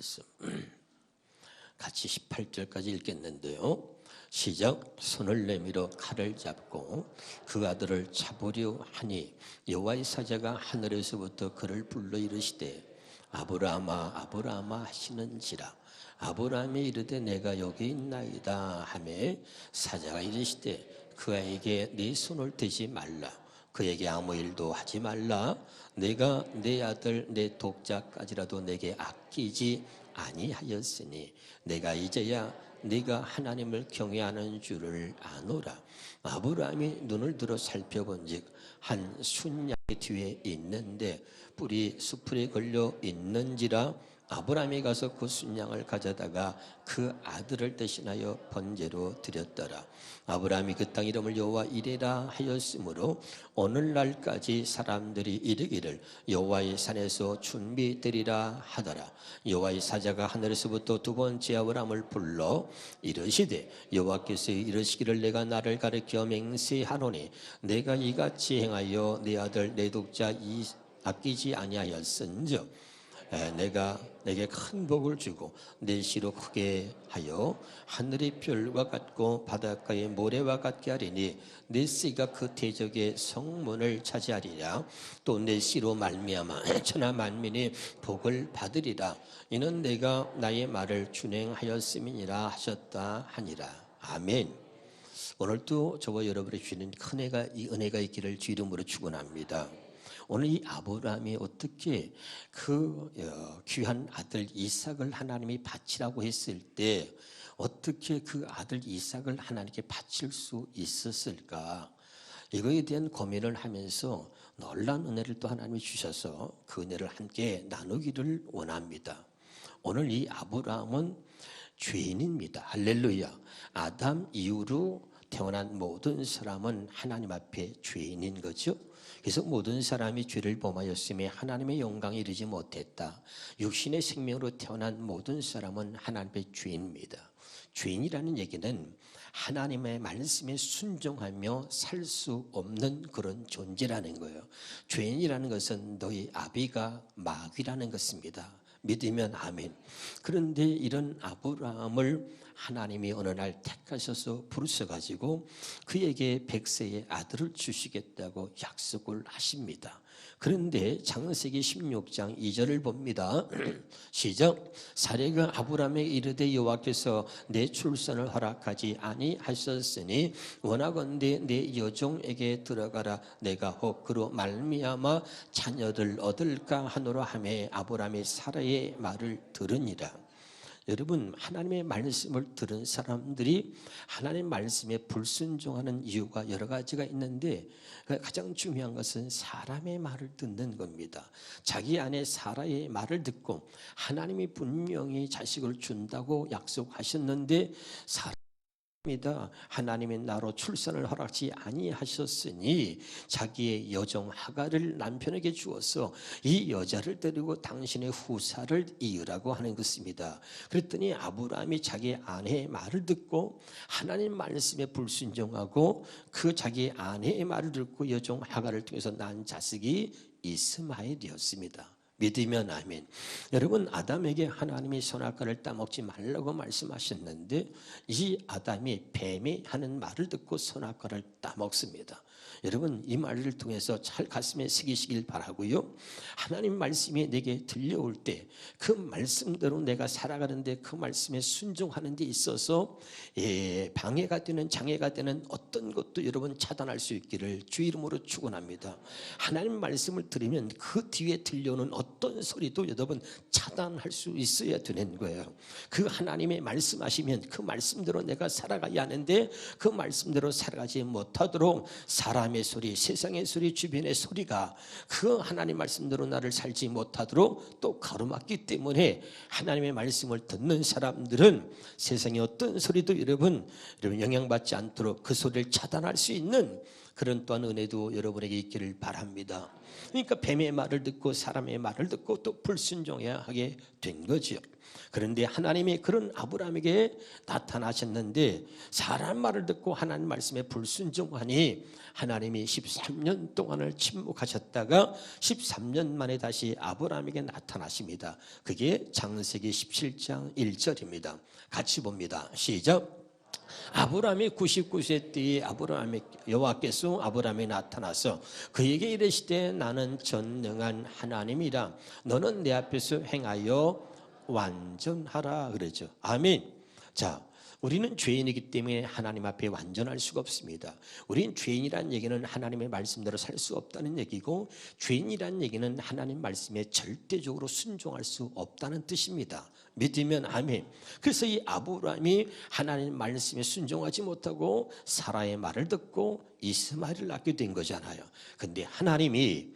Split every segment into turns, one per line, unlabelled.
말씀 같이 18절까지 읽겠는데요. 시작. 손을 내밀어 칼을 잡고 그 아들을 잡으려 하니 여호와의 사자가 하늘에서부터 그를 불러 이르시되 아브라함아 아브라함아 하시는지라. 아브라함이 이르되 내가 여기 있나이다 하매 사자가 이르시되 그에게 네 손을 대지 말라. 그에게 아무 일도 하지 말라. 내가 내 아들 내 독자까지라도 내게 아끼지 아니하였으니 내가 이제야 네가 하나님을 경외하는 줄을 아노라. 아브라함이 눈을 들어 살펴본즉 한 순양이 뒤에 있는데 뿔이 수풀에 걸려 있는지라. 아브라함이 가서 그 순양을 가져다가 그 아들을 대신하여 번제로 드렸더라. 아브라함이 그 땅 이름을 여호와 이레라 하였으므로 오늘날까지 사람들이 이르기를 여호와의 산에서 준비되리라 하더라. 여호와의 사자가 하늘에서부터 두 번째 아브라함을 불러 이르시되 여호와께서 이르시기를 내가 나를 가리켜 맹세하노니 내가 이같이 행하여 내 아들 내 독자 아끼지 아니하였은즉 내가 내게 큰 복을 주고 내 씨로 크게 하여 하늘의 별과 같고 바닷가의 모래와 같게 하리니 내 씨가 그 대적의 성문을 차지하리라. 또 내 씨로 말미암아 천하 만민이 복을 받으리라. 이는 내가 나의 말을 준행하였음이니라 하셨다 하니라. 아멘. 오늘도 저와 여러분의 주시는 큰 은혜가 있기를 주 이름으로 축원합니다. 오늘 이 아브라함이 어떻게 그 귀한 아들 이삭을 하나님이 바치라고 했을 때 어떻게 그 아들 이삭을 하나님께 바칠 수 있었을까? 이거에 대한 고민을 하면서 놀라운 은혜를 또 하나님이 주셔서 그 은혜를 함께 나누기를 원합니다. 오늘 이 아브라함은 죄인입니다. 할렐루야. 아담 이후로 태어난 모든 사람은 하나님 앞에 죄인인 거죠. 그래서 모든 사람이 죄를 범하였음에 하나님의 영광에 이르지 못했다. 육신의 생명으로 태어난 모든 사람은 하나님의 죄인입니다. 죄인이라는 얘기는 하나님의 말씀에 순종하며 살 수 없는 그런 존재라는 거예요. 죄인이라는 것은 너희 아비가 마귀라는 것입니다. 믿으면 아멘. 그런데 이런 아브라함을 하나님이 어느 날 택하셔서 부르셔가지고 그에게 100세의 아들을 주시겠다고 약속을 하십니다. 그런데 창세기 16장 2절을 봅니다. 시작. 사례가 아브라함에게 이르되 여호와께서 내 출산을 허락하지 아니하셨으니 원하건대 내 여종에게 들어가라. 내가 혹 그로 말미암아 자녀를 얻을까 하노라 하매 아브라함이 사라의 말을 들으니라. 여러분, 하나님의 말씀을 들은 사람들이 하나님의 말씀에 불순종하는 이유가 여러 가지가 있는데 가장 중요한 것은 사람의 말을 듣는 겁니다. 자기 안에 사라의 말을 듣고 하나님이 분명히 자식을 준다고 약속하셨는데 하나님이 나로 출산을 허락지 아니하셨으니 자기의 여종 하갈을 남편에게 주어서 이 여자를 데리고 당신의 후사를 이으라고 하는 것입니다. 그랬더니 아브라함이 자기 아내의 말을 듣고 하나님 말씀에 불순종하고 그 자기 아내의 말을 듣고 여종 하갈을 통해서 낳은 자식이 이스마엘이었습니다. 믿으면 아멘. 여러분, 아담에게 하나님이 선악과를 따먹지 말라고 말씀하셨는데 이 아담이 뱀이 하는 말을 듣고 선악과를 따먹습니다. 여러분, 이 말을 통해서 잘 가슴에 새기시길 바라고요. 하나님 말씀이 내게 들려올 때 그 말씀대로 내가 살아가는데 그 말씀에 순종하는 데 있어서 방해가 되는 장애가 되는 어떤 것도 여러분 차단할 수 있기를 주 이름으로 축원합니다. 하나님 말씀을 들으면 그 뒤에 들려오는 어떤 소리도 여러분 차단할 수 있어야 되는 거예요. 그 하나님의 말씀하시면 그 말씀대로 내가 살아가야 하는데 그 말씀대로 살아가지 못하도록 사람의 소리, 세상의 소리, 주변의 소리가 그 하나님 말씀대로 나를 살지 못하도록 또 가로막기 때문에 하나님의 말씀을 듣는 사람들은 세상의 어떤 소리도 여러분 영향받지 않도록 그 소리를 차단할 수 있는 그런 또한 은혜도 여러분에게 있기를 바랍니다. 그러니까 뱀의 말을 듣고 사람의 말을 듣고 또 불순종해야 하게 된 거죠. 그런데 하나님이 그런 아브라함에게 나타나셨는데 사람 말을 듣고 하나님 말씀에 불순종하니 하나님이 13년 동안을 침묵하셨다가 13년 만에 다시 아브라함에게 나타나십니다. 그게 창세기 17장 1절입니다. 같이 봅니다. 시작. 아브라함이 99세 때에 여호와께서 아브라함에 나타나서 그에게 이르시되 나는 전능한 하나님이라 너는 내 앞에서 행하여 완전하라 그러죠. 아멘. 자, 우리는 죄인이기 때문에 하나님 앞에 완전할 수가 없습니다. 우린 죄인이란 얘기는 하나님의 말씀대로 살 수 없다는 얘기고, 죄인이란 얘기는 하나님 말씀에 절대적으로 순종할 수 없다는 뜻입니다. 믿으면 아멘. 그래서 이 아브라함이 하나님 말씀에 순종하지 못하고 사라의 말을 듣고 이스마엘을 낳게 된 거잖아요. 근데 하나님이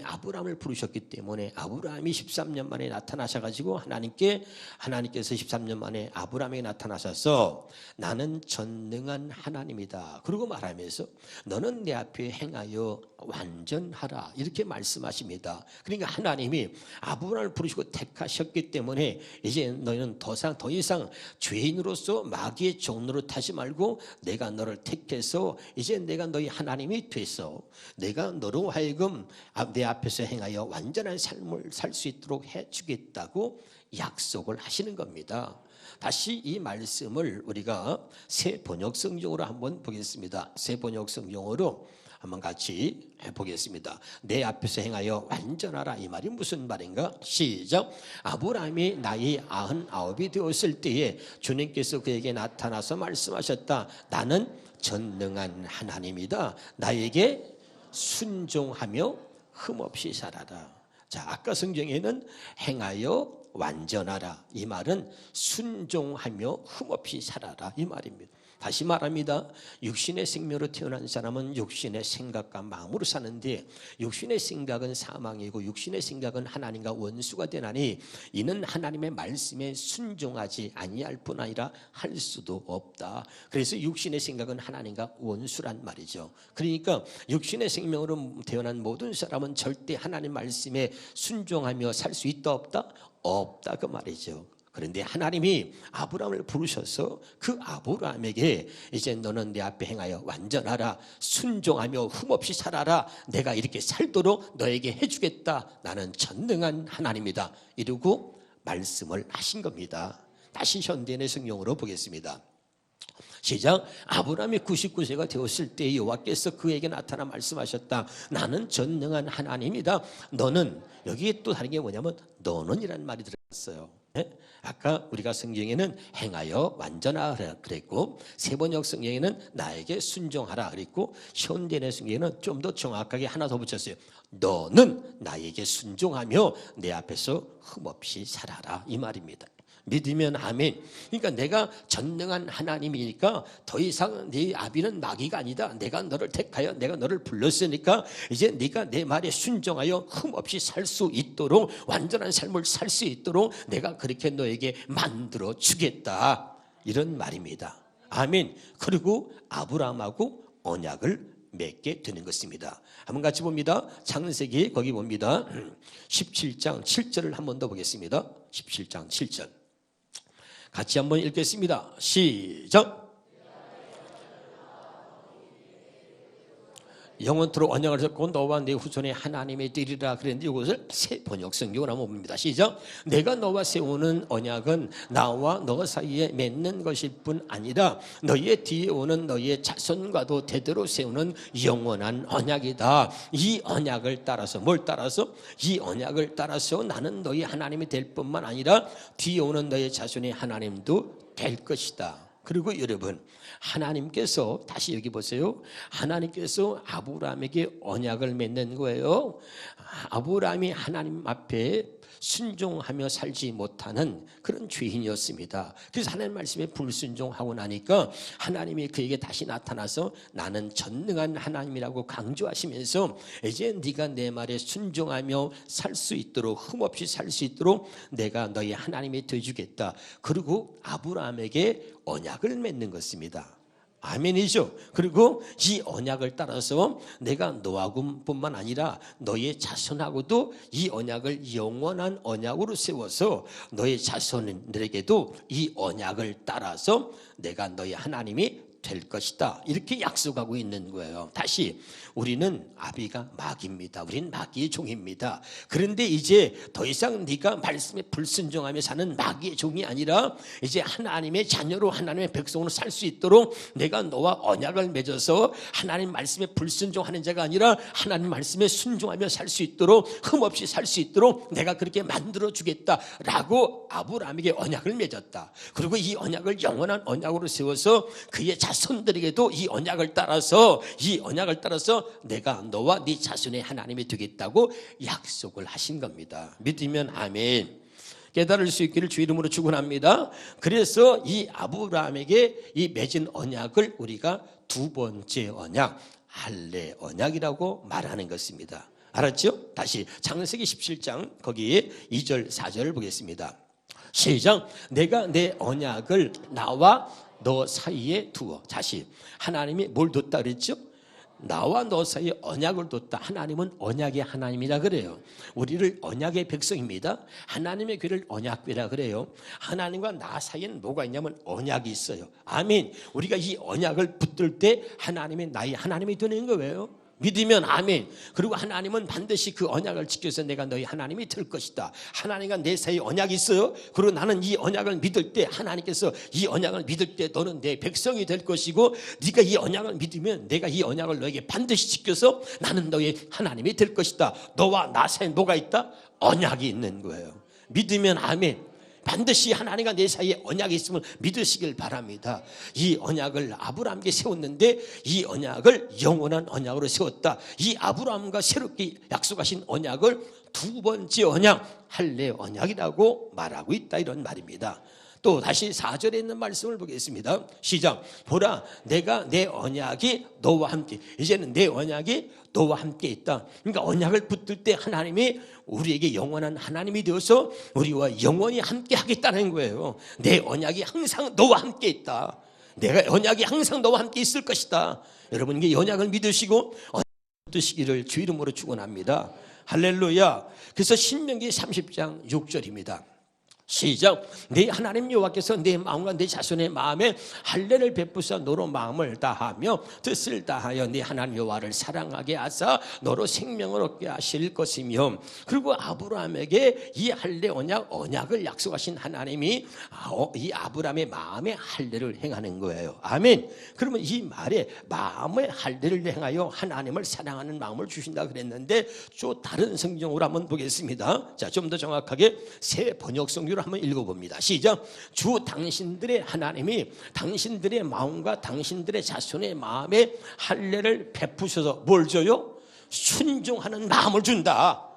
아브라함을 부르셨기 때문에 아브라함이 13년 만에 나타나셔가지고 하나님께서 13년 만에 아브라함에게 나타나셔서 나는 전능한 하나님이다. 그러고 말하면서 너는 내 앞에 행하여 완전하라 이렇게 말씀하십니다. 그러니까 하나님이 아브라함을 부르시고 택하셨기 때문에 이제 너희는 더 이상 죄인으로서 마귀의 종로로 타지 말고 내가 너를 택해서 이제 내가 너희 하나님이 돼서 내가 너로 하여금 내 앞에서 행하여 완전한 삶을 살 수 있도록 해주겠다고 약속을 하시는 겁니다. 다시 이 말씀을 우리가 새 번역 성경으로 한번 보겠습니다. 새 번역 성경으로 한번 같이 해보겠습니다. 내 앞에서 행하여 완전하라. 이 말이 무슨 말인가? 시작. 아브라함이 나이 99이 되었을 때에 주님께서 그에게 나타나서 말씀하셨다. 나는 전능한 하나님이다. 나에게 순종하며 흠없이 살아라. 자, 아까 성경에는 행하여 완전하라. 이 말은 순종하며 흠없이 살아라. 이 말입니다. 다시 말합니다. 육신의 생명으로 태어난 사람은 육신의 생각과 마음으로 사는데 육신의 생각은 사망이고 육신의 생각은 하나님과 원수가 되나니 이는 하나님의 말씀에 순종하지 아니할 뿐 아니라 할 수도 없다. 그래서 육신의 생각은 하나님과 원수란 말이죠. 그러니까 육신의 생명으로 태어난 모든 사람은 절대 하나님 말씀에 순종하며 살 수 있다 없다? 없다 그 말이죠. 그런데 하나님이 아브라함을 부르셔서 그 아브라함에게 이제 너는 내 앞에 행하여 완전하라. 순종하며 흠없이 살아라. 내가 이렇게 살도록 너에게 해주겠다. 나는 전능한 하나님이다. 이러고 말씀을 하신 겁니다. 다시 현대인의 성경으로 보겠습니다. 시작. 아브라함이 99세가 되었을 때 여호와께서 그에게 나타나 말씀하셨다. 나는 전능한 하나님이다. 너는, 여기에 또 다른 게 뭐냐면 너는 이라는 말이 들어갔어요. 아까 우리가 성경에는 행하여 완전하라 그랬고 세번역 성경에는 나에게 순종하라 그랬고 현대의 성경에는 좀 더 정확하게 하나 더 붙였어요. 너는 나에게 순종하며 내 앞에서 흠없이 살아라 이 말입니다. 믿으면 아멘. 그러니까 내가 전능한 하나님이니까 더 이상 네 아비는 마귀가 아니다. 내가 너를 택하여 내가 너를 불렀으니까 이제 네가 내 말에 순종하여 흠없이 살 수 있도록 완전한 삶을 살 수 있도록 내가 그렇게 너에게 만들어 주겠다. 이런 말입니다. 아멘. 그리고 아브라함하고 언약을 맺게 되는 것입니다. 한번 같이 봅니다. 창세기 거기 봅니다. 17장 7절을 한 번 더 보겠습니다. 17장 7절. 같이 한번 읽겠습니다. 시작. 영원토록 언약을 잡고 너와 내 후손의 하나님이 되리라 그랬는데 이것을 새 번역 성경으로 한번 봅니다. 시작. 내가 너와 세우는 언약은 나와 너 사이에 맺는 것일 뿐 아니라 너희의 뒤에 오는 너희의 자손과도 대대로 세우는 영원한 언약이다. 이 언약을 따라서 뭘 따라서? 이 언약을 따라서 나는 너희 하나님이 될 뿐만 아니라 뒤에 오는 너희의 자손의 하나님도 될 것이다. 그리고 여러분 하나님께서 다시 여기 보세요. 하나님께서 아브라함에게 언약을 맺는 거예요. 아브라함이 하나님 앞에 순종하며 살지 못하는 그런 죄인이었습니다. 그래서 하나님 말씀에 불순종하고 나니까 하나님이 그에게 다시 나타나서 나는 전능한 하나님이라고 강조하시면서 이제 네가 내 말에 순종하며 살 수 있도록 흠없이 살 수 있도록 내가 너희 하나님이 되어주겠다. 그리고 아브라함에게 언약을 맺는 것입니다. 아멘이죠. 그리고 이 언약을 따라서 내가 너하고뿐만 아니라 너의 자손하고도 이 언약을 영원한 언약으로 세워서 너의 자손들에게도 이 언약을 따라서 내가 너의 하나님이 될 것이다. 이렇게 약속하고 있는 거예요. 다시 우리는 아비가 마귀입니다. 우리는 마귀의 종입니다. 그런데 이제 더 이상 네가 말씀에 불순종하며 사는 마귀의 종이 아니라 이제 하나님의 자녀로 하나님의 백성으로 살 수 있도록 내가 너와 언약을 맺어서 하나님 말씀에 불순종하는 자가 아니라 하나님 말씀에 순종하며 살 수 있도록 흠없이 살 수 있도록 내가 그렇게 만들어 주겠다라고 아브라함에게 언약을 맺었다. 그리고 이 언약을 영원한 언약으로 세워서 그의 자손들에게도 이 언약을 따라서 내가 너와 네 자손의 하나님이 되겠다고 약속을 하신 겁니다. 믿으면 아멘. 깨달을 수 있기를 주 이름으로 축원합니다. 그래서 이 아브라함에게 이 맺은 언약을 우리가 두 번째 언약, 할례 언약이라고 말하는 것입니다. 알았죠? 다시 창세기 17장 거기에 2절 4절을 보겠습니다. 시작. 내가 내 언약을 나와 너 사이에 두어. 다시 하나님이 뭘 뒀다 그랬죠? 나와 너 사이에 언약을 뒀다. 하나님은 언약의 하나님이라 그래요. 우리를 언약의 백성입니다. 하나님의 귀를 언약궤라 그래요. 하나님과 나 사이에는 뭐가 있냐면 언약이 있어요. 아멘. 우리가 이 언약을 붙들 때 하나님이 나의 하나님이 되는 거예요. 믿으면 아멘. 그리고 하나님은 반드시 그 언약을 지켜서 내가 너희 하나님이 될 것이다. 하나님과 내 사이에 언약이 있어요. 그리고 나는 이 언약을 믿을 때 하나님께서 이 언약을 믿을 때 너는 내 백성이 될 것이고 네가 이 언약을 믿으면 내가 이 언약을 너에게 반드시 지켜서 나는 너의 하나님이 될 것이다. 너와 나 사이에 뭐가 있다? 언약이 있는 거예요. 믿으면 아멘. 반드시 하나님과 내 사이에 언약이 있음을 믿으시길 바랍니다. 이 언약을 아브라함에게 세웠는데 이 언약을 영원한 언약으로 세웠다. 이 아브라함과 새롭게 약속하신 언약을 두 번째 언약, 할례 언약이라고 말하고 있다. 이런 말입니다. 또 다시 4절에 있는 말씀을 보겠습니다. 시작. 보라, 내가 내 언약이 너와 함께. 이제는 내 언약이 너와 함께 있다. 그러니까 언약을 붙들 때 하나님이 우리에게 영원한 하나님이 되어서 우리와 영원히 함께 하겠다는 거예요. 내 언약이 항상 너와 함께 있다. 내가 언약이 항상 너와 함께 있을 것이다. 여러분, 이 언약을 믿으시고 언약 붙드시기를 주 이름으로 축원합니다. 할렐루야. 그래서 신명기 30장 6절입니다. 시작. 내 하나님 여호와께서 내 마음과 내 자손의 마음에 할례를 베푸사 너로 마음을 다하며 뜻을 다하여 내 하나님 여호와를 사랑하게 하사 너로 생명을 얻게 하실 것이며. 그리고 아브라함에게 이 할례 언약을 약속하신 하나님이 이 아브라함의 마음에 할례를 행하는 거예요. 아멘. 그러면 이 말에 마음의 할례를 행하여 하나님을 사랑하는 마음을 주신다 그랬는데 또 다른 성경으로 한번 보겠습니다. 자, 좀 더 정확하게 새 번역 성경으로 한번 읽어봅니다. 시작. 주 당신들의 하나님이 당신들의 마음과 당신들의 자손의 마음에 할례를 베푸셔서 뭘 줘요? 순종하는 마음을 준다.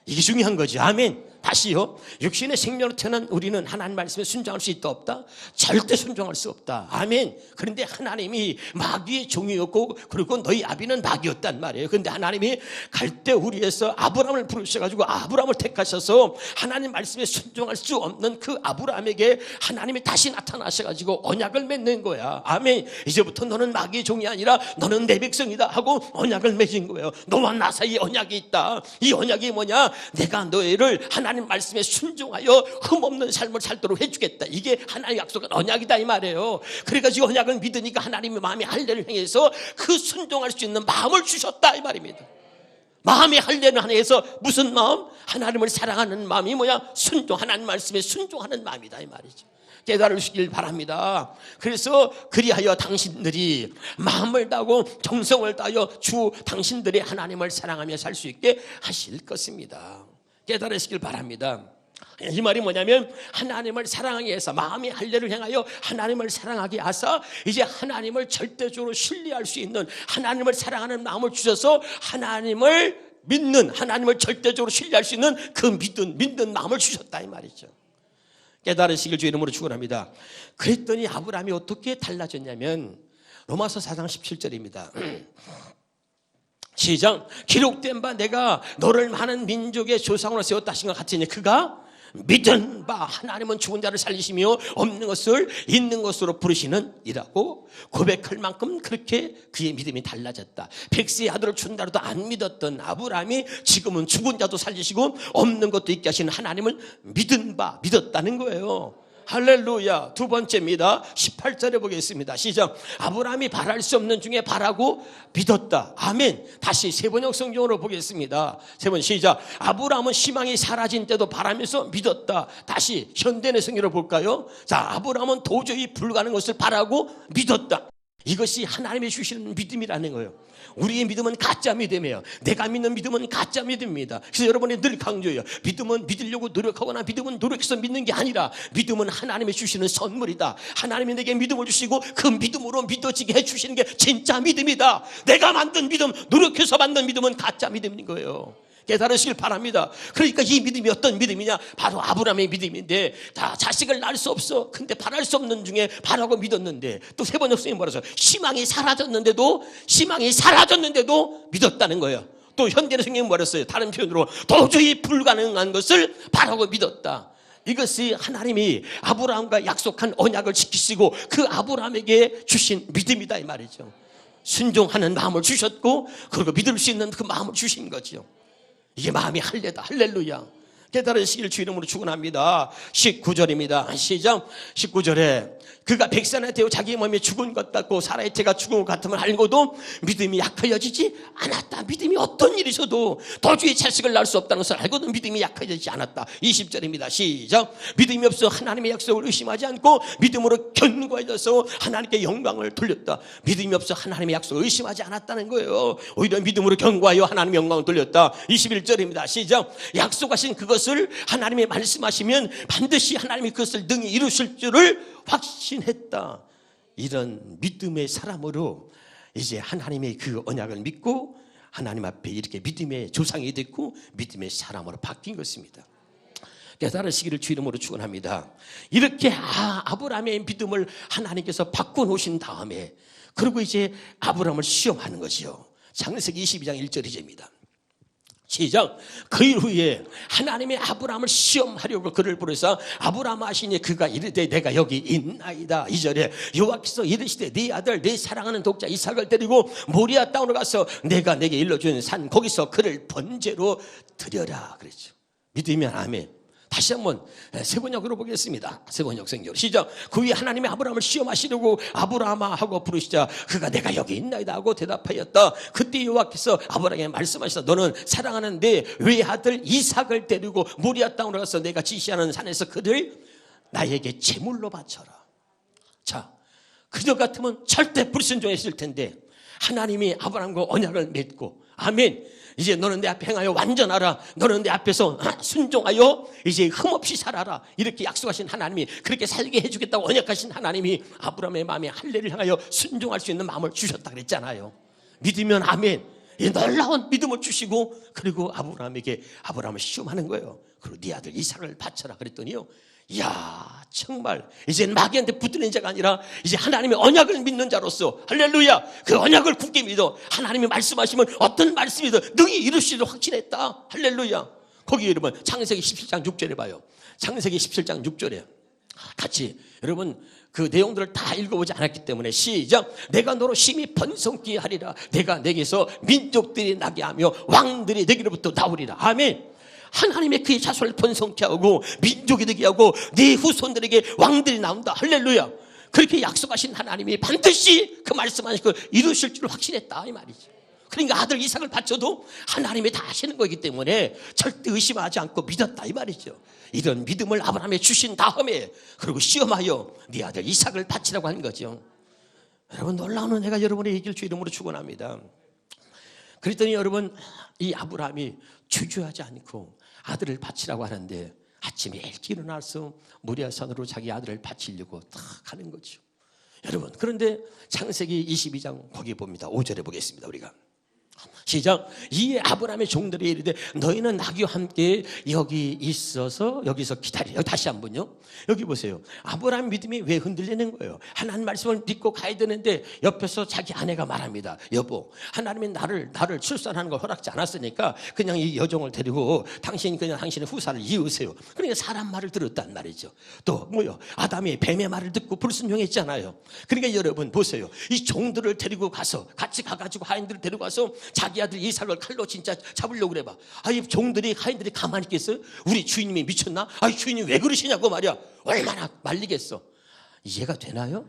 이게 중요한 거죠. 아멘. 다시요. 육신의 생명으로 태어난 우리는 하나님 말씀에 순종할 수 있다 없다? 절대 순종할 수 없다. 아멘. 그런데 하나님이 마귀의 종이었고 그리고 너희 아비는 마귀였단 말이에요. 그런데 하나님이 갈대 우리에서 아브라함을 부르셔가지고 아브라함을 택하셔서 하나님 말씀에 순종할 수 없는 그 아브라함에게 하나님이 다시 나타나셔가지고 언약을 맺는 거야. 아멘. 이제부터 너는 마귀의 종이 아니라 너는 내 백성이다 하고 언약을 맺은 거예요. 너와 나 사이에 언약이 있다. 이 언약이 뭐냐? 내가 너희를 하나님 말씀에 순종하여 흠없는 삶을 살도록 해주겠다. 이게 하나님의 약속한 언약이다 이 말이에요. 그래가지고 언약을 믿으니까 하나님의 마음의 할례를 행해서 그 순종할 수 있는 마음을 주셨다 이 말입니다. 마음의 할례를 행해서 무슨 마음? 하나님을 사랑하는 마음이 뭐야? 하나님 말씀에 순종하는 마음이다 이 말이죠. 깨달으시길 바랍니다. 그래서 그리하여 당신들이 마음을 다하고 정성을 다하여 주 당신들의 하나님을 사랑하며 살 수 있게 하실 것입니다. 깨달으시길 바랍니다. 이 말이 뭐냐면 하나님을 사랑하기 위해서 마음의 할례를 행하여 하나님을 사랑하게 하사 이제 하나님을 절대적으로 신뢰할 수 있는 하나님을 사랑하는 마음을 주셔서 하나님을 믿는 하나님을 절대적으로 신뢰할 수 있는 그 믿는 마음을 주셨다 이 말이죠. 깨달으시길 주 이름으로 축원합니다. 그랬더니 아브라함이 어떻게 달라졌냐면 로마서 4장 17절입니다. 시작. 기록된 바 내가 너를 많은 민족의 조상으로 세웠다 하신 것 같으니 그가 믿은 바 하나님은 죽은 자를 살리시며 없는 것을 있는 것으로 부르시는 이라고 고백할 만큼 그렇게 그의 믿음이 달라졌다. 백세의 아들을 준다고도 안 믿었던 아브라함이 지금은 죽은 자도 살리시고 없는 것도 있게 하시는 하나님을 믿은 바 믿었다는 거예요. 할렐루야. 두 번째입니다. 18절에 보겠습니다. 시작. 아브라함이 바랄 수 없는 중에 바라고 믿었다. 아멘. 다시 세번역 성경으로 보겠습니다. 세 번 시작. 아브라함은 희망이 사라진 때도 바라면서 믿었다. 다시 현대의 성경으로 볼까요? 자, 아브라함은 도저히 불가능한 것을 바라고 믿었다. 이것이 하나님이 주시는 믿음이라는 거예요. 우리의 믿음은 가짜 믿음이에요. 내가 믿는 믿음은 가짜 믿음입니다. 그래서 여러분이 늘 강조해요. 믿음은 믿으려고 노력하거나 믿음은 노력해서 믿는 게 아니라 믿음은 하나님이 주시는 선물이다. 하나님이 내게 믿음을 주시고 그 믿음으로 믿어지게 해주시는 게 진짜 믿음이다. 내가 만든 믿음, 노력해서 만든 믿음은 가짜 믿음인 거예요. 깨달으시길 바랍니다. 그러니까 이 믿음이 어떤 믿음이냐? 바로 아브라함의 믿음인데, 다 자식을 낳을 수 없어. 근데 바랄 수 없는 중에 바라고 믿었는데, 또 세 번 역성이 뭐라서 희망이 사라졌는데도 믿었다는 거예요. 또 현대의 성경이 뭐랬어요? 다른 표현으로 도저히 불가능한 것을 바라고 믿었다. 이것이 하나님이 아브라함과 약속한 언약을 지키시고 그 아브라함에게 주신 믿음이다 이 말이죠. 순종하는 마음을 주셨고 그리고 믿을 수 있는 그 마음을 주신 거죠. 이게 마음이 할례다. 할렐루야. 깨달으시길 주 이름으로 축원합니다. 19절입니다. 시작. 19절에 그가 백산에 되어 자기 몸이 죽은 것 같고 사라의 태가 죽은 것 같음을 알고도 믿음이 약해지지 않았다. 믿음이 어떤 일이 있어도 도저히 자식을 낳을 수 없다는 것을 알고도 믿음이 약해지지 않았다. 20절입니다. 시작. 믿음이 없어 하나님의 약속을 의심하지 않고 믿음으로 견고해져서 하나님께 영광을 돌렸다. 믿음이 없어 하나님의 약속을 의심하지 않았다는 거예요. 오히려 믿음으로 견고하여 하나님의 영광을 돌렸다. 21절입니다. 시작. 약속하신 그것을 하나님이 말씀하시면 반드시 하나님이 그것을 능히 이루실 줄을 확신했다. 이런 믿음의 사람으로 이제 하나님의 그 언약을 믿고 하나님 앞에 이렇게 믿음의 조상이 됐고 믿음의 사람으로 바뀐 것입니다. 깨달으시기를 주 이름으로 축원합니다. 이렇게 아브라함의 믿음을 하나님께서 바꿔놓으신 다음에 그리고 이제 아브라함을 시험하는 것이요. 창세기 22장 1절이입니다. 시작. 그 일 후에 하나님의 아브라함을 시험하려고 그를 부르사 아브라함 하시니 그가 이르되 내가 여기 있나이다. 2절에 여호와께서 이르시되 네 아들 내 사랑하는 독자 이삭을 데리고 모리아 땅으로 가서 내가 내게 일러준 산 거기서 그를 번제로 드려라 그랬죠. 믿으면 아멘. 다시 한번 세번역으로 보겠습니다. 세번역 성경 시작. 그 위에 하나님의 아브라함을 시험하시려고 아브라함아 하고 부르시자 그가 내가 여기 있나이다 하고 대답하였다. 그때 여호와께서 아브라함에게 말씀하시다. 너는 사랑하는 내 외아들 이삭을 데리고 모리아 땅으로 가서 내가 지시하는 산에서 그를 나에게 제물로 바쳐라. 자, 그저 같으면 절대 불순종했을 텐데 하나님이 아브라함과 언약을 맺고 아멘. 이제 너는 내 앞에 행하여 완전하라. 너는 내 앞에서 순종하여 이제 흠없이 살아라. 이렇게 약속하신 하나님이 그렇게 살게 해주겠다고 언약하신 하나님이 아브라함의 마음에 할례를 향하여 순종할 수 있는 마음을 주셨다 그랬잖아요. 믿으면 아멘. 이 놀라운 믿음을 주시고 그리고 아브라함을 시험하는 거예요. 그리고 네 아들 이삭을 바쳐라 그랬더니요. 이야 정말 이제 마귀한테 붙드는 자가 아니라 이제 하나님의 언약을 믿는 자로서 할렐루야 그 언약을 굳게 믿어 하나님이 말씀하시면 어떤 말씀이든 능히 이루시리라 확신했다. 할렐루야. 거기 여러분 창세기 17장 6절에 봐요. 창세기 17장 6절에 같이 여러분 그 내용들을 다 읽어보지 않았기 때문에 시작. 내가 너로 심히 번성케 하리라. 내가 내게서 민족들이 나게 하며 왕들이 내게로부터 나오리라. 아멘. 하나님의 그의 자손을 번성케 하고 민족이 되게 하고 네 후손들에게 왕들이 나온다. 할렐루야. 그렇게 약속하신 하나님이 반드시 그 말씀하신 걸 이루실 줄 확신했다 이 말이죠. 그러니까 아들 이삭을 바쳐도 하나님이 다 하시는 거기 때문에 절대 의심하지 않고 믿었다 이 말이죠. 이런 믿음을 아브라함에 주신 다음에 그리고 시험하여 네 아들 이삭을 바치라고 하는 거죠. 여러분 놀라운 은혜가 여러분의 얘기를 주 이름으로 축원합니다. 그랬더니 여러분 이 아브라함이 주저하지 않고 아들을 바치라고 하는데 아침에 일찍 일어나서 모리아산으로 자기 아들을 바치려고 딱 하는 거죠. 여러분 그런데 창세기 22장 거기 봅니다. 5절에 보겠습니다. 우리가 시작. 이 아브라함의 종들이 이르되 너희는 나귀와 함께 여기 있어서 여기서 기다려. 여기 다시 한번요. 여기 보세요. 아브라함 믿음이 왜 흔들리는 거예요? 하나님 말씀을 믿고 가야 되는데 옆에서 자기 아내가 말합니다. 여보, 하나님이 나를 출산하는 걸 허락지 않았으니까 그냥 이 여종을 데리고 당신이 그냥 당신의 후사를 이으세요. 그러니까 사람 말을 들었단 말이죠. 또 뭐요? 아담이 뱀의 말을 듣고 불순종했잖아요. 그러니까 여러분 보세요. 이 종들을 데리고 가서 같이 가가지고 하인들을 데리고 가서 자기 아들 이삭을 칼로 진짜 잡으려고 그래 봐. 이 종들이 하인들이 가만히 있겠어요? 우리 주인님이 미쳤나? 주인님 왜 그러시냐고 말이야. 얼마나 말리겠어. 이해가 되나요?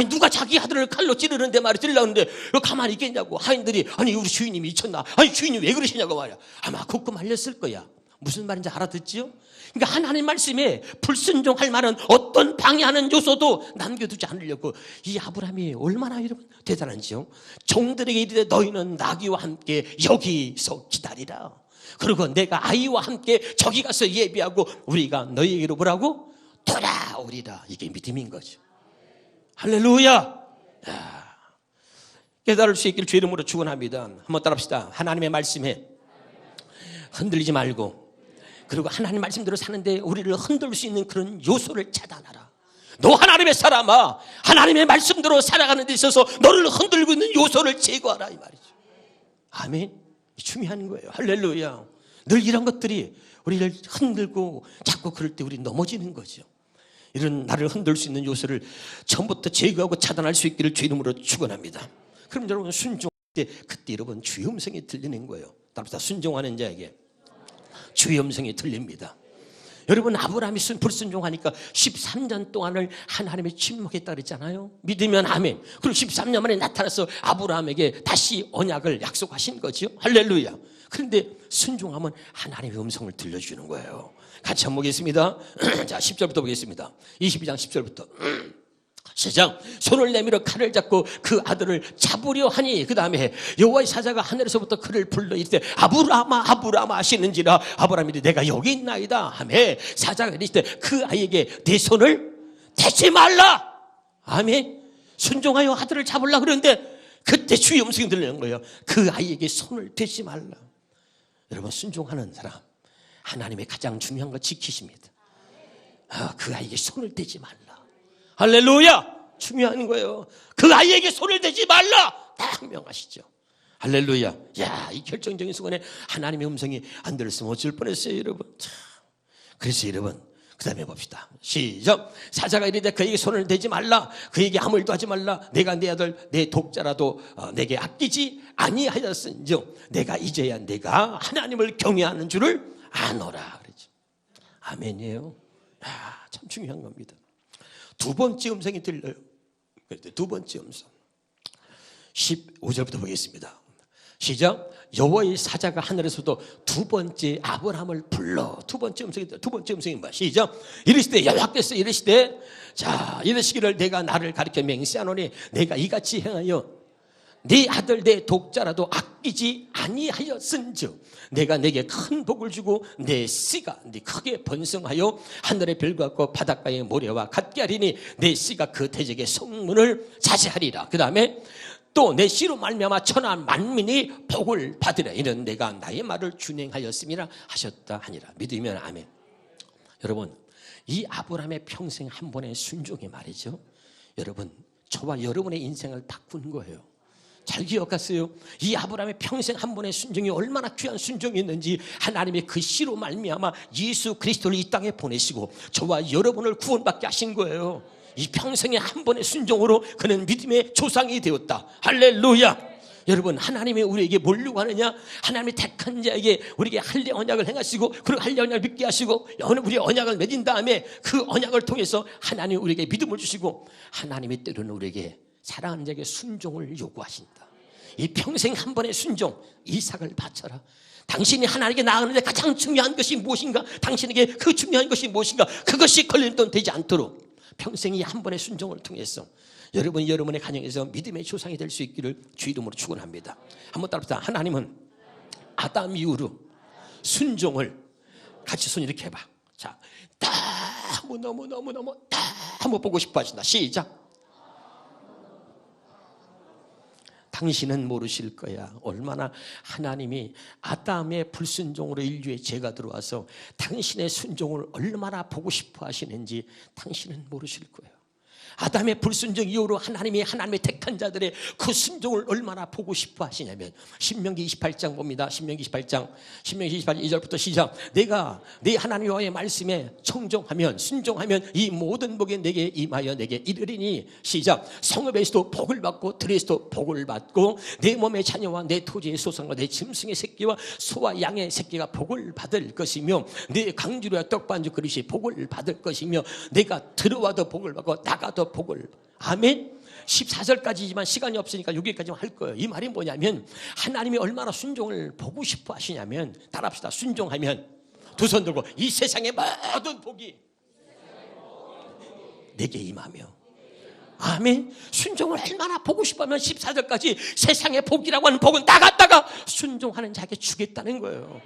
누가 자기 아들을 칼로 찌르는데 말이 들려오는데 가만히 있겠냐고. 하인들이 우리 주인님이 미쳤나? 주인님 왜 그러시냐고 말이야. 아마 곱고 말렸을 거야. 무슨 말인지 알아듣지요? 그러니까 하나님 말씀에 불순종할 만한 어떤 방해하는 요소도 남겨두지 않으려고. 이 아브라함이 얼마나 여러분 대단한지요. 종들에게 이르되 너희는 나귀와 함께 여기서 기다리라. 그리고 내가 아이와 함께 저기 가서 예비하고 우리가 너희에게로 뭐라고? 돌아오리라. 이게 믿음인 거죠. 할렐루야. 깨달을 수 있기를 주 이름으로 축원합니다. 한번 따라합시다. 하나님의 말씀에 흔들리지 말고, 그리고 하나님 말씀대로 사는데 우리를 흔들 수 있는 그런 요소를 차단하라. 너 하나님의 사람아, 하나님의 말씀대로 살아가는 데 있어서 너를 흔들고 있는 요소를 제거하라 이 말이죠. 아멘. 중요한 거예요. 할렐루야. 늘 이런 것들이 우리를 흔들고 자꾸 그럴 때 우리 넘어지는 거죠. 이런 나를 흔들 수 있는 요소를 처음부터 제거하고 차단할 수 있기를 주 이름으로 축원합니다. 그럼 여러분 순종할 때 그때 여러분 주의 음성이 들리는 거예요. 따라서 순종하는 자에게 주의 음성이 들립니다. 여러분 아브라함이 불순종하니까 13년 동안을 하나님의 침묵했다 그랬잖아요. 믿으면 아멘. 그리고 13년 만에 나타나서 아브라함에게 다시 언약을 약속하신 거죠. 할렐루야. 그런데 순종하면 하나님의 음성을 들려주는 거예요. 같이 한번 보겠습니다. 자, 10절부터 보겠습니다. 22장 10절부터 시작. 손을 내밀어 칼을 잡고 그 아들을 잡으려 하니 그 다음에 여호와의 사자가 하늘에서부터 그를 불러 이르되 아브라함아 아브라함아 하시는지라. 아브라함이 내가 여기 있나이다 하매 사자가 이르되 그 아이에게 내 손을 대지 말라. 아멘. 순종하여 아들을 잡으려고 그러는데 그때 주의 음성이 들리는 거예요. 그 아이에게 손을 대지 말라. 여러분 순종하는 사람 하나님의 가장 중요한 거 지키십니다. 그 아이에게 손을 대지 말라. 할렐루야. 중요한 거예요. 그 아이에게 손을 대지 말라. 딱 명하시죠. 할렐루야. 이 결정적인 순간에 하나님의 음성이 안 들었으면 어쩔 뻔했어요 여러분. 그래서 여러분 그 다음에 봅시다. 시작. 사자가 이르되 그에게 손을 대지 말라. 그에게 아무 일도 하지 말라. 내가 내 아들 내 독자라도 내게 아끼지 아니하였은즉 내가 이제야 내가 하나님을 경외하는 줄을 아노라. 그러죠. 아멘이에요. 참 중요한 겁니다. 두 번째 음성이 들려요. 두 번째 음성 15절부터 보겠습니다. 시작. 여호와의 사자가 하늘에서도 두 번째 아브라함을 불러. 두 번째 음성이 뭐야? 시작. 이르시되 여호와께서 이르시되 자 이르시기를 내가 나를 가리켜 맹세하노니 내가 이같이 행하여 네 아들 내 독자라도 아끼지 아니하였은즉 내가 내게 큰 복을 주고 내 씨가 네 크게 번성하여 하늘의 별과 같고 바닷가의 모래와 같게 하리니 내 씨가 그 대적의 성문을 자제하리라. 그 다음에 또 내 씨로 말미암아 천하 만민이 복을 받으라. 이는 내가 나의 말을 준행하였음이라 하셨다 하니라. 믿으면 아멘. 여러분 이 아브라함의 평생 한 번의 순종이 말이죠. 여러분 저와 여러분의 인생을 바꾼 거예요. 잘 기억하세요. 이 아브라함의 평생 한 번의 순종이 얼마나 귀한 순종이었는지 하나님의 그 씨로 말미암아 예수 그리스도를 이 땅에 보내시고 저와 여러분을 구원받게 하신 거예요. 이 평생의 한 번의 순종으로 그는 믿음의 조상이 되었다. 할렐루야. 여러분 하나님이 우리에게 뭘 요구하느냐? 하나님이 택한 자에게 우리에게 할례 언약을 행하시고 그리고 할례 언약을 믿게 하시고 우리 언약을 맺은 다음에 그 언약을 통해서 하나님이 우리에게 믿음을 주시고 하나님이 때로는 우리에게 사랑하는 자에게 순종을 요구하신다. 이 평생 한 번의 순종, 이삭을 바쳐라. 당신이 하나님께 나아가는데 가장 중요한 것이 무엇인가? 당신에게 그 중요한 것이 무엇인가? 그것이 걸림돈 되지 않도록 평생이 한 번의 순종을 통해서 여러분의 가정에서 믿음의 조상이 될 수 있기를 주 이름으로 축원합니다. 한번 따라합시다. 하나님은 아담 이후로 순종을 같이 손 이렇게 해봐. 자, 너무 한번 보고 싶어 하신다. 시작. 당신은 모르실 거야. 얼마나 하나님이 아담의 불순종으로 인류에 죄가 들어와서 당신의 순종을 얼마나 보고 싶어 하시는지 당신은 모르실 거예요. 아담의 불순종 이후로 하나님이 하나님의 택한 자들의 그 순종을 얼마나 보고 싶어 하시냐면 신명기 28장 봅니다. 신명기 28장 2절부터 시작. 내가 네 하나님 여호와의 말씀에 청종하면 순종하면 이 모든 복이 내게 임하여 내게 이르리니 시작. 성읍에서도 복을 받고 들에서도 복을 받고 내 몸의 자녀와 내 토지의 소산과 내 짐승의 새끼와 소와 양의 새끼가 복을 받을 것이며 내 강주리와 떡반죽 그릇이 복을 받을 것이며 내가 들어와도 복을 받고 나가도 복을. 아멘. 14절까지지만 시간이 없으니까 여기까지만 할 거예요. 이 말이 뭐냐면 하나님이 얼마나 순종을 보고 싶어 하시냐면 따라합시다. 순종하면 두 손 들고 이 세상의 모든 복이 내게 임하며. 아멘. 순종을 얼마나 보고 싶으면 14절까지 세상의 복이라고 하는 복은 나갔다가 순종하는 자에게 주겠다는 거예요.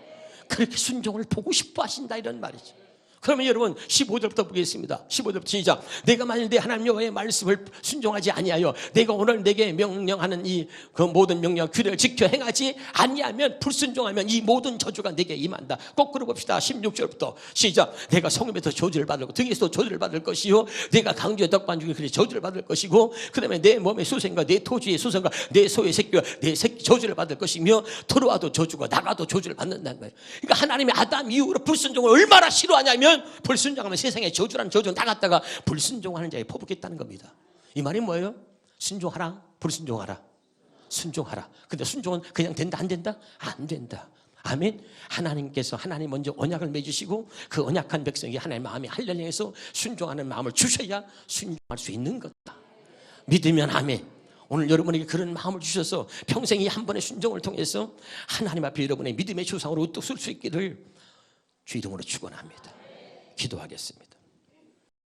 그렇게 순종을 보고 싶어 하신다 이런 말이죠. 그러면 여러분 15절부터 보겠습니다. 15절부터 시작. 내가 만일 내 하나님 여호와의 말씀을 순종하지 아니하여 내가 오늘 내게 명령하는 이 그 모든 명령 규례를 지켜 행하지 아니하면 불순종하면 이 모든 저주가 내게 임한다. 거꾸로 봅시다. 16절부터 시작. 내가 성읍에서 저주를 받을 것 등에서도 저주를 받을 것이요 내가 강주의 떡반죽에 그리 저주를 받을 것이고 그다음에 내 몸의 소생과 내 토지의 소생과 내 소의 새끼와 내 새끼 저주를 받을 것이며 들어와도 저주가 나가도 저주를 받는다는 거예요. 그러니까 하나님이 아담 이후로 불순종을 얼마나 싫어하냐면 불순종하면 세상에 저주라는 저주 나갔다가 불순종하는 자에 퍼붓겠다는 겁니다. 이 말이 뭐예요? 순종하라, 불순종하라, 순종하라. 근데 순종은 그냥 된다 안 된다? 안 된다. 아멘. 하나님께서 하나님 먼저 언약을 맺으시고 그 언약한 백성이 하나님의 마음에 할례해서 순종하는 마음을 주셔야 순종할 수 있는 거다. 믿으면 아멘. 오늘 여러분에게 그런 마음을 주셔서 평생 이 한 번의 순종을 통해서 하나님 앞에 여러분의 믿음의 조상으로 우뚝 설 수 있기를 주 이름으로 축원합니다. 기도하겠습니다.